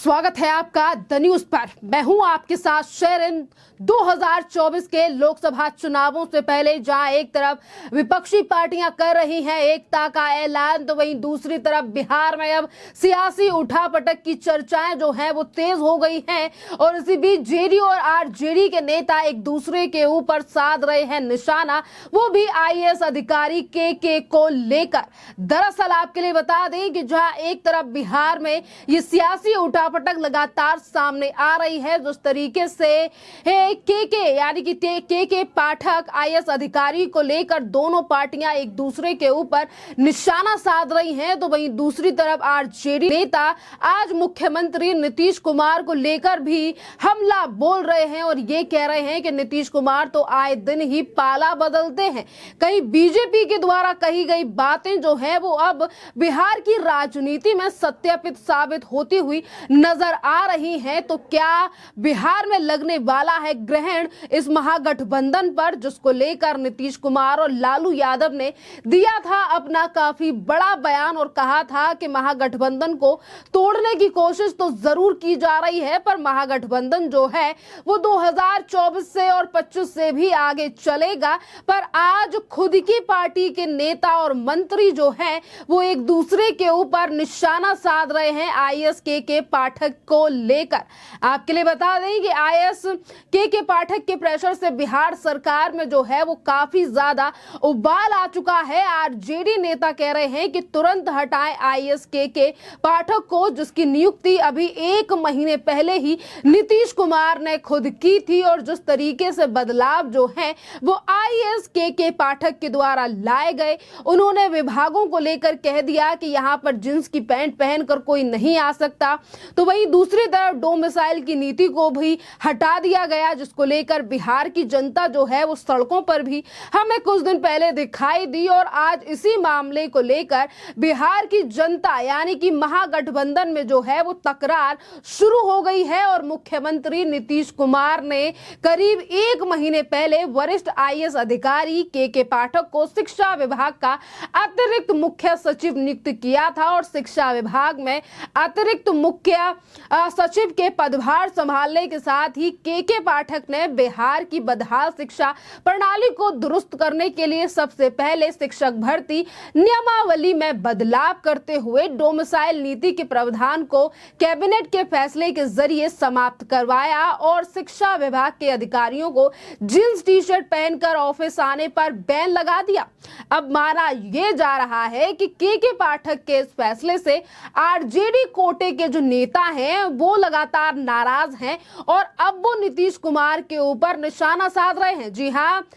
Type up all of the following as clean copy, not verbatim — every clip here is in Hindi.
स्वागत है आपका द न्यूज पर। मैं हूं आपके साथ शेरिन। 2024 के लोकसभा चुनावों से पहले जहां एक तरफ विपक्षी पार्टियां कर रही हैं एकता का ऐलान, तो वहीं दूसरी तरफ बिहार में अब सियासी उठापटक की चर्चाएं जो हैं वो तेज हो गई हैं और इसी बीच जेडीयू और आरजेडी के नेता एक दूसरे के ऊपर साध रहे हैं निशाना, वो भी आईएएस अधिकारी के को लेकर। दरअसल आपके लिए बता दें कि जहां एक तरफ बिहार में ये सियासी उठापटक लगातार सामने आ रही है, जिस तरीके से के यानी कि के पाठक आईएएस अधिकारी को लेकर दोनों पार्टियां एक दूसरे के ऊपर निशाना साध रही हैं, तो वहीं दूसरी तरफ आरजेडी नेता आज मुख्यमंत्री नीतीश कुमार को लेकर भी हमला बोल रहे हैं और ये कह रहे हैं कि नीतीश कुमार तो आए दिन ही पाला बदलते हैं। कहीं बीजेपी के द्वारा कही गई बातें जो है वो अब बिहार की राजनीति में सत्यापित साबित होती हुई नजर आ रही हैं। तो क्या बिहार में लगने वाला है ग्रहण इस महागठबंधन पर, जिसको लेकर नीतीश कुमार और लालू यादव ने दिया था अपना काफी बड़ा बयान और कहा था कि महागठबंधन को तोड़ने की कोशिश तो जरूर की जा रही है, पर महागठबंधन जो है वो 2024 से और 25 से भी आगे चलेगा। पर आज खुद की पार्टी के नेता और मंत्री जो हैं वो एक दूसरे के ऊपर निशाना साध रहे हैं आईएएस के पाठक को लेकर। आपके लिए बता दें कि आईएएस के पाठक के प्रेशर से बिहार सरकार में जो है वो काफी ज्यादा उबाल आ चुका है। आरजेडी नेता कह रहे हैं कि तुरंत हटाएं आईएएस के पाठक को, जिसकी नियुक्ति अभी 1 महीने पहले ही नीतीश कुमार ने खुद की थी और जिस तरीके से बदलाव जो है वो आईएएस के पाठक के द्वारा लाए गए। उन्होंने विभागों को लेकर कह दिया कि यहाँ पर जींस की पैंट पहनकर कोई नहीं आ सकता, तो वहीं दूसरी तरफ डोमिसाइल की नीति को भी हटा दिया गया, जिसको लेकर बिहार की जनता जो है वो सड़कों पर भी हमें कुछ दिन पहले दिखाई दी। और आज इसी मामले को लेकर बिहार की जनता यानी कि महागठबंधन में जो है वो तकरार शुरू हो गई है और मुख्यमंत्री नीतीश कुमार ने करीब 1 महीने पहले वरिष्ठ आईएएस अधिकारी के पाठक को शिक्षा विभाग का अतिरिक्त मुख्य सचिव नियुक्त किया था और शिक्षा विभाग में अतिरिक्त मुख्य सचिव के पदभार संभालने के साथ ही के पाठक ने बिहार की बदहाल शिक्षा प्रणाली को दुरुस्त करने के लिए सबसे पहले शिक्षक भर्ती नियमावली में बदलाव करते हुए डोमिसाइल नीति के प्रावधान को कैबिनेट के फैसले के जरिए समाप्त करवाया और शिक्षा विभाग के अधिकारियों को जींस टी शर्ट पहनकर ऑफिस आने पर बैन लगा दिया। अब माना यह जा रहा है कि के पाठक के इस फैसले से आरजेडी कोटे के जो नेता हैं वो लगातार नाराज हैं और अब वो नीतीश कुमार के ऊपर निशाना साध रहे हैं। जी हाँ,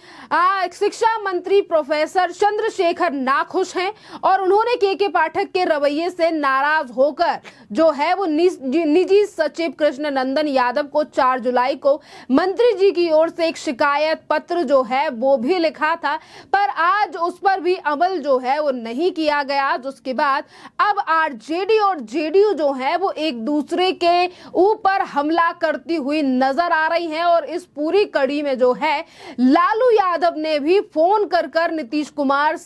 शिक्षा मंत्री प्रोफेसर चंद्रशेखर नाखुश हैं और उन्होंने के पाठक के रवैये से नाराज होकर जो है वो निजी सचिव कृष्ण नंदन यादव को 4 जुलाई को मंत्री जी की ओर से एक शिकायत पत्र जो है वो भी लिखा था, पर आज उस पर भी अमल जो है वो नहीं किया गया। जिसके बाद अब आरजेडी और जेडीयू जो है वो एक दूसरे के ऊपर हमला करती हुई नजर आ रही हैं और इस पूरी कड़ी में जो है लालू यादव ने भी फोन कर नीतीश कुमार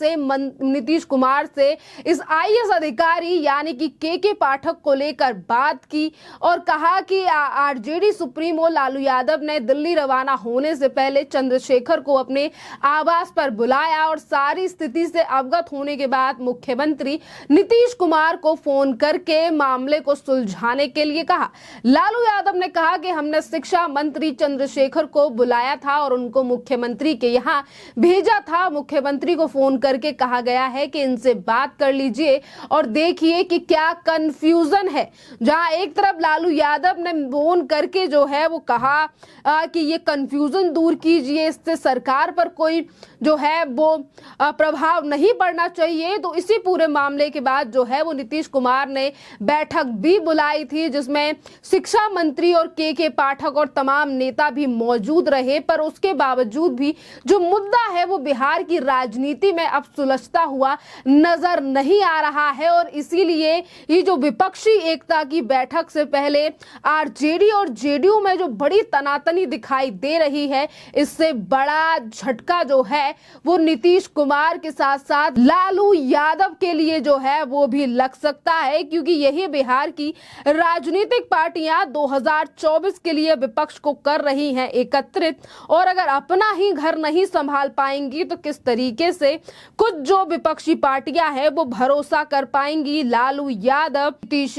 से इस आईएएस अधिकारी यानी कि के पाठक को लेकर बात की और कहा कि आरजेडी सुप्रीमो लालू यादव ने दिल्ली रवाना होने से पहले चंद्रशेखर को अपने आवास पर बुलाया और सारी स्थिति से अवगत होने के बाद मुख्यमंत्री नीतीश कुमार को फोन करके मामले को सुलझाने के लिए कहा। लालू यादव ने कहा कि हमने शिक्षा मंत्री चंद्रशेखर को बुलाया था और उनको मुख्यमंत्री के यहाँ भेजा था। मुख्यमंत्री को फोन करके कहा गया है कि इनसे बात कर लीजिए और देखिए कि क्या कंफ्यूजन है। जहां एक तरफ लालू यादव ने फोन करके जो है वो कहा कि ये कंफ्यूजन दूर कीजिए, इससे सरकार पर कोई जो है वो प्रभाव नहीं पड़ना चाहिए, तो इसी पूरे मामले के बाद जो है वो नीतीश कुमार ने बैठक भी बुलाई थी जिसमें शिक्षा मंत्री और के पाठक और तमाम नेता भी मौजूद रहे। पर उसके बावजूद भी जो मुद्दा है वो बिहार की राजनीति में अब सुलझता हुआ नजर नहीं आ रहा है और इसीलिए ये जो विपक्षी एकता की बैठक से पहले आरजेडी और जेडीयू में जो बड़ी तनातनी दिखाई दे रही है, इससे बड़ा झटका जो है वो नीतीश कुमार के साथ साथ लालू यादव के लिए जो है वो भी लग सकता है, क्योंकि यही बिहार की राजनीतिक पार्टियां 2024 के लिए विपक्ष को कर रही हैं एकत्रित, और अगर अपना ही घर नहीं संभाल पाएंगी तो किस तरीके से कुछ जो विपक्षी पार्टियां हैं वो भरोसा कर पाएंगी लालू यादव, नीतीश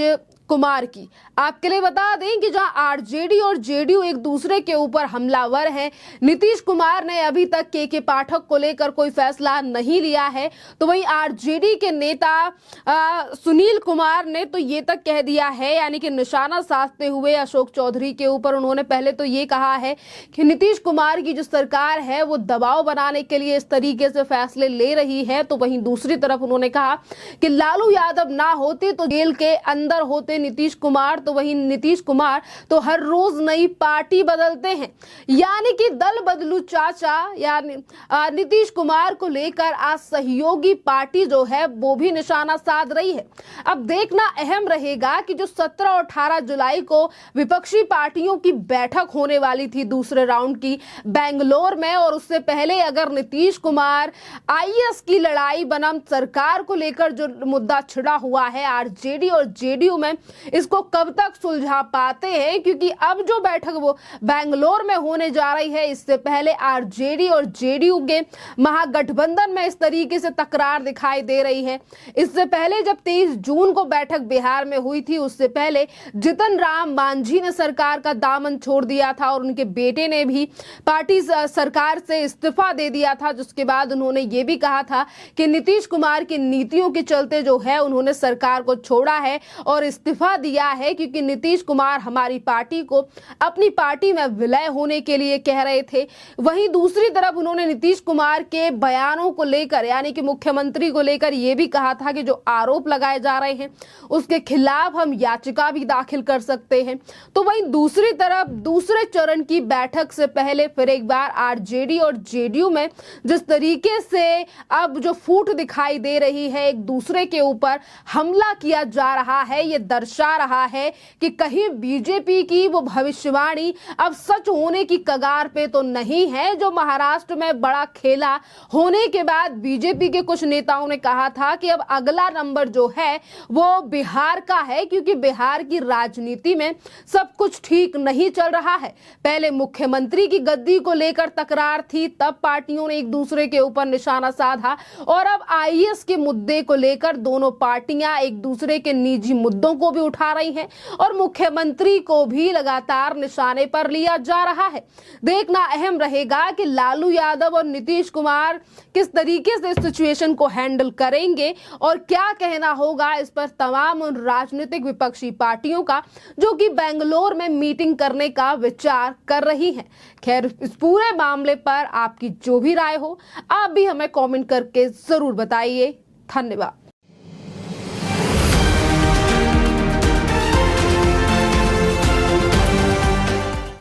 कुमार की। आपके लिए बता दें कि जहां आरजेडी और जेडीयू एक दूसरे के ऊपर हमलावर हैं, नीतीश कुमार ने अभी तक के पाठक को लेकर कोई फैसला नहीं लिया है, तो वहीं आरजेडी के नेता सुनील कुमार ने तो ये तक कह दिया है, यानी कि निशाना साधते हुए अशोक चौधरी के ऊपर उन्होंने पहले तो ये कहा है कि नीतीश कुमार की जो सरकार है वो दबाव बनाने के लिए इस तरीके से फैसले ले रही है। तो वहीं दूसरी तरफ उन्होंने कहा कि लालू यादव ना होते तो जेल के अंदर होते नीतीश कुमार, तो वहीं नीतीश कुमार तो हर रोज नई पार्टी बदलते हैं, यानी कि दल बदलू चाचा, यानी नीतीश कुमार को लेकर आज सहयोगी पार्टी जो है वो भी निशाना साध रही है। अब देखना अहम रहेगा कि जो 17 और 18 जुलाई को विपक्षी पार्टियों की बैठक होने वाली थी दूसरे राउंड की बेंगलोर में, और उससे पहले अगर नीतीश कुमार आईएएस की लड़ाई बनाम सरकार को लेकर जो मुद्दा छिड़ा हुआ है आरजेडी और जेडीयू में, इसको कब तक सुलझा पाते हैं, क्योंकि अब जो बैठक वो बेंगलोर में होने जा रही है, इससे पहले आरजेडी और जेडीयू के महागठबंधन में इस तरीके से तकरार दिखाई दे रही है। इससे पहले जब 23 जून को बैठक बिहार में हुई थी, उससे पहले जितन राम मांझी ने सरकार का दामन छोड़ दिया था और उनके बेटे ने भी पार्टी सरकार से इस्तीफा दे दिया था, जिसके बाद उन्होंने ये भी कहा था कि नीतीश कुमार की नीतियों के चलते जो है उन्होंने सरकार को छोड़ा है और इस्तीफा दिया है, क्योंकि नीतीश कुमार हमारी पार्टी को अपनी पार्टी में विलय होने के लिए कह रहे थे। वहीं दूसरी तरफ उन्होंने नीतीश कुमार के बयानों को लेकर, यानी कि मुख्यमंत्री को लेकर यह भी कहा था कि जो आरोप लगाए जा रहे हैं उसके खिलाफ हम याचिका भी दाखिल कर सकते हैं। तो वहीं दूसरी तरफ दूसरे चरण की बैठक से पहले फिर एक बार आरजेडी और जेडीयू में जिस तरीके से अब जो फूट दिखाई दे रही है, एक दूसरे के ऊपर हमला किया जा रहा है, ये दर्शा रहा है कि कहीं बीजेपी की वो भविष्यवाणी अब सच होने की कगार पे तो नहीं है। जो महाराष्ट्र में बड़ा खेला होने के बाद बीजेपी के कुछ नेताओं ने कहा था कि अब अगला नंबर जो है वो बिहार का है, क्योंकि बिहार की राजनीति में सब कुछ ठीक नहीं चल रहा है। पहले मुख्यमंत्री की गद्दी को लेकर तकरार थी, तब पार्टियों ने एक दूसरे के ऊपर निशाना साधा, और अब आईएएस के मुद्दे को लेकर दोनों पार्टियां एक दूसरे के निजी मुद्दों को भी उठा रही हैं और मुख्यमंत्री को भी लगातार निशाने पर लिया जा रहा है। देखना अहम रहेगा कि लालू यादव और नीतीश कुमार किस तरीके से इस सिचुएशन को हैंडल करेंगे और क्या कहना होगा इस पर तमाम उन राजनीतिक विपक्षी पार्टियों का जो कि बेंगलोर में मीटिंग करने का विचार कर रही हैं। खैर, इस पूरे मामले पर आपकी जो भी राय हो आप भी हमें कमेंट करके जरूर बताइए। धन्यवाद।